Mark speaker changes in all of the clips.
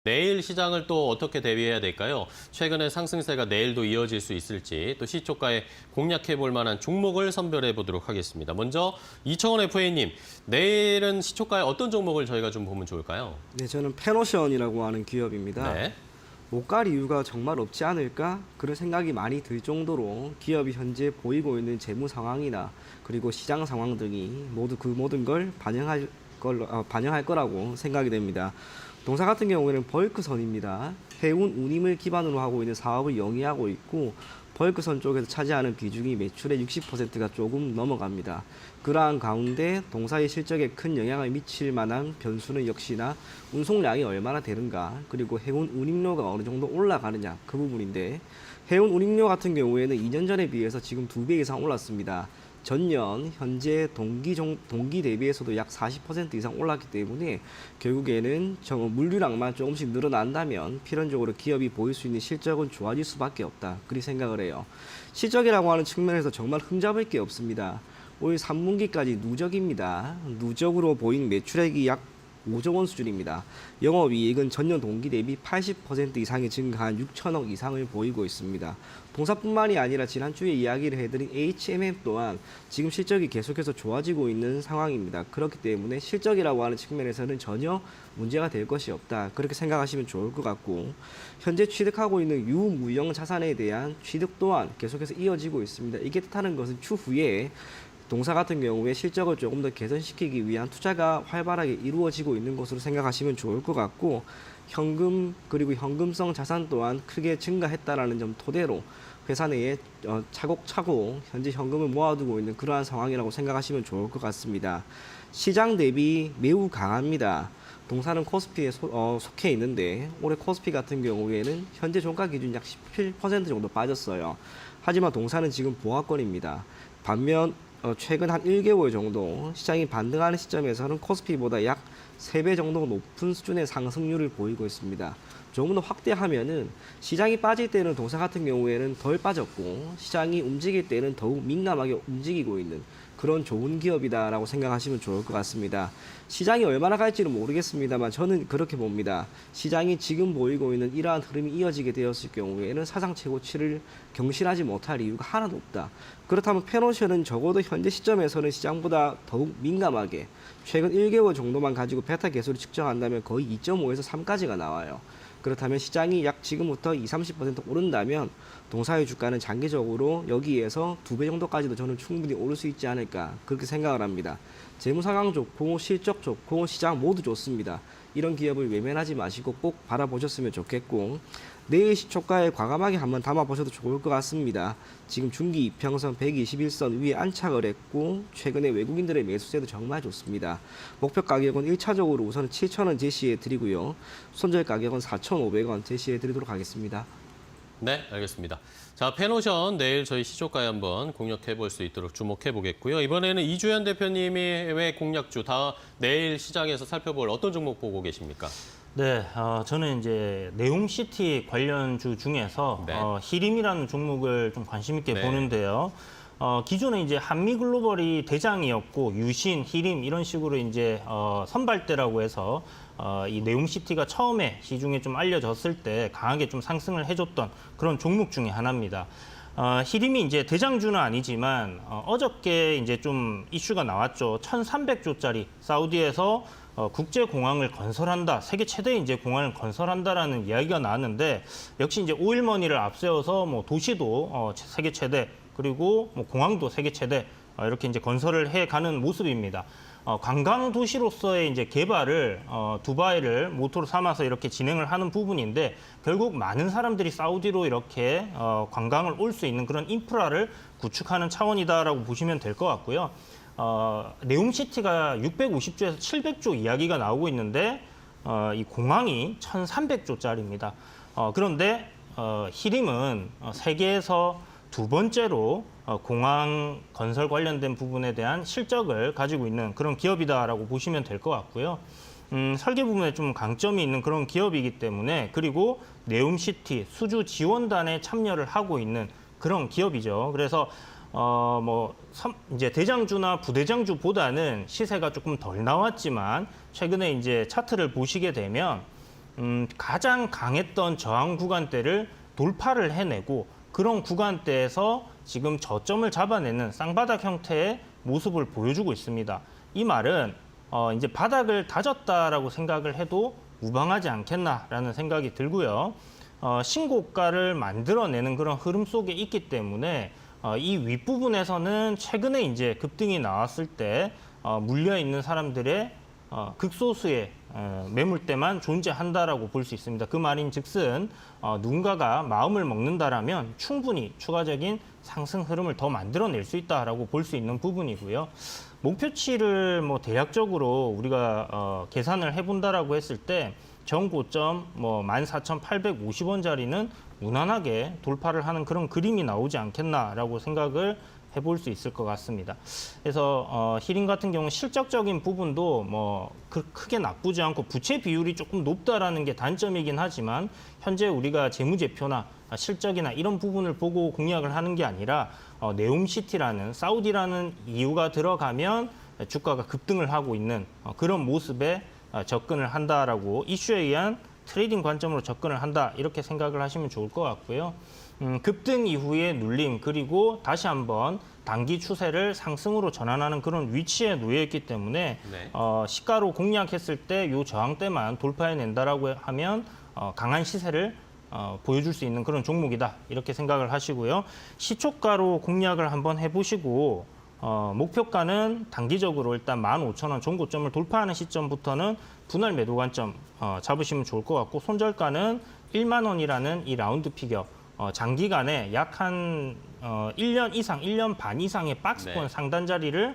Speaker 1: 내일 시장을 또 어떻게 대비해야 될까요? 최근의 상승세가 내일도 이어질 수 있을지 또 시초가에 공략해 볼 만한 종목을 선별해 보도록 하겠습니다. 먼저 이청원 FA님, 내일은 시초가에 어떤 종목을 저희가 좀 보면 좋을까요?
Speaker 2: 네, 저는 페노션이라고 하는 기업입니다.
Speaker 1: 네.
Speaker 2: 못 갈 이유가 정말 없지 않을까? 그런 생각이 많이 들 정도로 기업이 현재 보이고 있는 재무 상황이나 그리고 시장 상황 등이 모두 그 모든 걸 반영할 거라고 생각이 됩니다. 동사 같은 경우에는 벌크선입니다. 해운 운임을 기반으로 하고 있는 사업을 영위하고 있고 벌크선 쪽에서 차지하는 비중이 매출의 60%가 조금 넘어갑니다. 그러한 가운데 동사의 실적에 큰 영향을 미칠 만한 변수는 역시나 운송량이 얼마나 되는가, 그리고 해운 운임료가 어느 정도 올라가느냐, 그 부분인데, 해운 운임료 같은 경우에는 2년 전에 비해서 지금 2배 이상 올랐습니다. 전년 현재 동기 대비해서도 약 40% 이상 올랐기 때문에 결국에는 물류량만 조금씩 늘어난다면 필연적으로 기업이 보일 수 있는 실적은 좋아질 수밖에 없다, 그리 생각을 해요. 실적이라고 하는 측면에서 정말 흠잡을 게 없습니다. 올 3분기까지 누적입니다. 누적으로 보인 매출액이 약 5조 원 수준입니다. 영업이익은 전년 동기 대비 80% 이상이 증가한 6천억 이상을 보이고 있습니다. 동사뿐만이 아니라 지난주에 이야기를 해드린 HMM 또한 지금 실적이 계속해서 좋아지고 있는 상황입니다. 그렇기 때문에 실적이라고 하는 측면에서는 전혀 문제가 될 것이 없다, 그렇게 생각하시면 좋을 것 같고, 현재 취득하고 있는 유무형 자산에 대한 취득 또한 계속해서 이어지고 있습니다. 이게 뜻하는 것은 추후에 동사 같은 경우에 실적을 조금 더 개선시키기 위한 투자가 활발하게 이루어지고 있는 것으로 생각하시면 좋을 것 같고, 현금 그리고 현금성 자산 또한 크게 증가했다라는 점 토대로 회사 내에 차곡차곡 현재 현금을 모아두고 있는 그러한 상황이라고 생각하시면 좋을 것 같습니다. 시장 대비 매우 강합니다. 동사는 코스피에 속해 있는데 올해 코스피 같은 경우에는 현재 종가 기준 약 17% 정도 빠졌어요. 하지만 동사는 지금 보합권입니다. 반면 최근 한 1개월 정도 시장이 반등하는 시점에서는 코스피보다 약 3배 정도 높은 수준의 상승률을 보이고 있습니다. 조금 더 확대하면은 시장이 빠질 때는 동사 같은 경우에는 덜 빠졌고 시장이 움직일 때는 더욱 민감하게 움직이고 있는 그런 좋은 기업이다라고 생각하시면 좋을 것 같습니다. 시장이 얼마나 갈지는 모르겠습니다만 저는 그렇게 봅니다. 시장이 지금 보이고 있는 이러한 흐름이 이어지게 되었을 경우에는 사상 최고치를 경신하지 못할 이유가 하나도 없다. 그렇다면 페노션은 적어도 현재 시점에서는 시장보다 더욱 민감하게 최근 1개월 정도만 가지고 베타 계수를 측정한다면 거의 2.5에서 3까지가 나와요. 그렇다면 시장이 약 지금부터 20-30% 오른다면 동사의 주가는 장기적으로 여기에서 2배 정도까지도 저는 충분히 오를 수 있지 않을까, 그렇게 생각을 합니다. 재무 상황 좋고 실적 좋고 시장 모두 좋습니다. 이런 기업을 외면하지 마시고 꼭 바라보셨으면 좋겠고, 내일 시초가에 과감하게 한번 담아보셔도 좋을 것 같습니다. 지금 중기 이평선 121선 위에 안착을 했고 최근에 외국인들의 매수세도 정말 좋습니다. 목표 가격은 1차적으로 우선 7,000원 제시해 드리고요. 손절 가격은 4,500원 제시해 드리도록 하겠습니다.
Speaker 1: 네, 알겠습니다. 자, 페노션 내일 저희 시초가에 한번 공략해 볼 수 있도록 주목해 보겠고요. 이번에는 이주연 대표님이 왜 공략주 내일 시장에서 살펴볼 어떤 종목 보고 계십니까?
Speaker 3: 네, 저는 이제 네옴시티 관련주 중에서
Speaker 1: 네.
Speaker 3: 히림이라는 종목을 좀 관심 있게
Speaker 1: 네.
Speaker 3: 보는데요. 기존에 이제 한미글로벌이 대장이었고 유신, 히림 이런 식으로 이제 선발대라고 해서 이 네옴시티가 처음에 시중에 좀 알려졌을 때 강하게 좀 상승을 해줬던 그런 종목 중에 하나입니다. 히림이 이제 대장주는 아니지만 어저께 이제 좀 이슈가 나왔죠. 1,300조짜리 사우디에서 국제공항을 건설한다, 세계 최대의 이제 공항을 건설한다라는 이야기가 나왔는데 역시 이제 오일머니를 앞세워서 뭐 도시도 세계 최대, 그리고 뭐 공항도 세계 최대 이렇게 이제 건설을 해가는 모습입니다. 관광 도시로서의 이제 개발을 두바이를 모토로 삼아서 이렇게 진행을 하는 부분인데 결국 많은 사람들이 사우디로 이렇게 관광을 올 수 있는 그런 인프라를 구축하는 차원이다라고 보시면 될 것 같고요. 네옴시티가 650조에서 700조 이야기가 나오고 있는데 이 공항이 1,300조짜리입니다. 그런데 히림은 세계에서 두 번째로 공항 건설 관련된 부분에 대한 실적을 가지고 있는 그런 기업이다라고 보시면 될 것 같고요. 설계 부분에 좀 강점이 있는 그런 기업이기 때문에, 그리고 네옴시티 수주 지원단에 참여를 하고 있는 그런 기업이죠. 그래서 이제 대장주나 부대장주보다는 시세가 조금 덜 나왔지만 최근에 이제 차트를 보시게 되면 가장 강했던 저항 구간대를 돌파를 해내고 그런 구간대에서 지금 저점을 잡아내는 쌍바닥 형태의 모습을 보여주고 있습니다. 이 말은 이제 바닥을 다졌다라고 생각을 해도 무방하지 않겠나라는 생각이 들고요. 신고가를 만들어내는 그런 흐름 속에 있기 때문에 이 윗부분에서는 최근에 이제 급등이 나왔을 때 물려 있는 사람들의 극소수의 매물대만 존재한다라고 볼 수 있습니다. 그 말인즉슨 누군가가 마음을 먹는다라면 충분히 추가적인 상승 흐름을 더 만들어낼 수 있다라고 볼 수 있는 부분이고요. 목표치를 뭐 대략적으로 우리가 계산을 해본다라고 했을 때 전고점 14,850원짜리는 무난하게 돌파를 하는 그런 그림이 나오지 않겠나라고 생각을 해볼 수 있을 것 같습니다. 그래서 히림 같은 경우 실적적인 부분도 크게 나쁘지 않고 부채 비율이 조금 높다라는 게 단점이긴 하지만 현재 우리가 재무제표나 실적이나 이런 부분을 보고 공략을 하는 게 아니라 네옴시티라는 사우디라는 이유가 들어가면 주가가 급등을 하고 있는 그런 모습에 접근을 한다라고 이슈에 의한 트레이딩 관점으로 접근을 한다 이렇게 생각을 하시면 좋을 것 같고요. 급등 이후의 눌림 그리고 다시 한번 단기 추세를 상승으로 전환하는 그런 위치에 놓여 있기 때문에
Speaker 1: 네.
Speaker 3: 시가로 공략했을 때 이 저항대만 돌파해낸다라고 하면 강한 시세를 보여줄 수 있는 그런 종목이다 이렇게 생각을 하시고요. 시초가로 공략을 한번 해보시고 목표가는 단기적으로 일단 15,000원 종고점을 돌파하는 시점부터는 분할 매도 관점 잡으시면 좋을 것 같고 손절가는 1만 원이라는 이 라운드 피겨 장기간에 약 한 1년 이상, 1년 반 이상의 박스권
Speaker 1: 네.
Speaker 3: 상단 자리를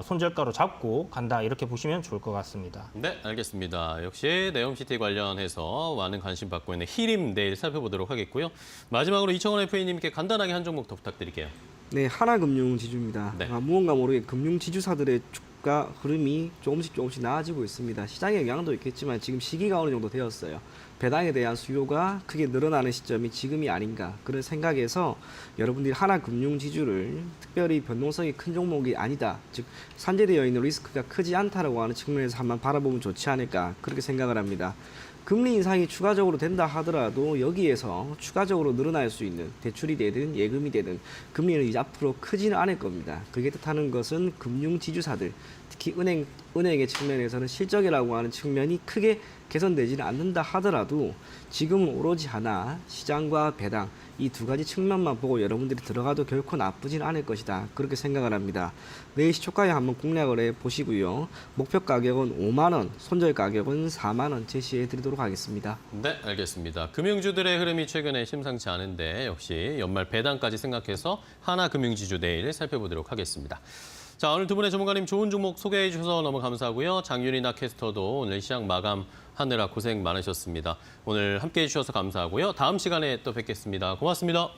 Speaker 3: 손절가로 잡고 간다 이렇게 보시면 좋을 것 같습니다.
Speaker 1: 네, 알겠습니다. 역시 네옴시티 관련해서 많은 관심 받고 있는 히림 내일 살펴보도록 하겠고요. 마지막으로 이청원 FA님께 간단하게 한 종목 더 부탁드릴게요.
Speaker 2: 네, 하나금융지주입니다.
Speaker 1: 네.
Speaker 2: 무언가 모르게 금융지주사들의 주가 흐름이 조금씩 나아지고 있습니다. 시장의 영향도 있겠지만 지금 시기가 어느 정도 되었어요. 배당에 대한 수요가 크게 늘어나는 시점이 지금이 아닌가 그런 생각에서 여러분들이 하나금융지주를 특별히 변동성이 큰 종목이 아니다. 즉 산재되어 있는 리스크가 크지 않다라고 하는 측면에서 한번 바라보면 좋지 않을까 그렇게 생각을 합니다. 금리 인상이 추가적으로 된다 하더라도 여기에서 추가적으로 늘어날 수 있는 대출이 되든 예금이 되든 금리는 이제 앞으로 크지는 않을 겁니다. 그게 뜻하는 것은 금융지주사들, 특히 은행의 측면에서는 실적이라고 하는 측면이 크게 개선되지는 않는다 하더라도 지금은 오로지 하나 시장과 배당 이 두 가지 측면만 보고 여러분들이 들어가도 결코 나쁘진 않을 것이다. 그렇게 생각을 합니다. 내일 시초가에 한번 공략을 해보시고요. 목표 가격은 5만 원, 손절 가격은 4만 원 제시해 드리도록 하겠습니다.
Speaker 1: 네, 알겠습니다. 금융주들의 흐름이 최근에 심상치 않은데 역시 연말 배당까지 생각해서 하나금융지주 내일 살펴보도록 하겠습니다. 자, 오늘 두 분의 전문가님 좋은 종목 소개해 주셔서 너무 감사하고요. 장윤이나 캐스터도 오늘 시장 마감하느라 고생 많으셨습니다. 오늘 함께해 주셔서 감사하고요. 다음 시간에 또 뵙겠습니다. 고맙습니다.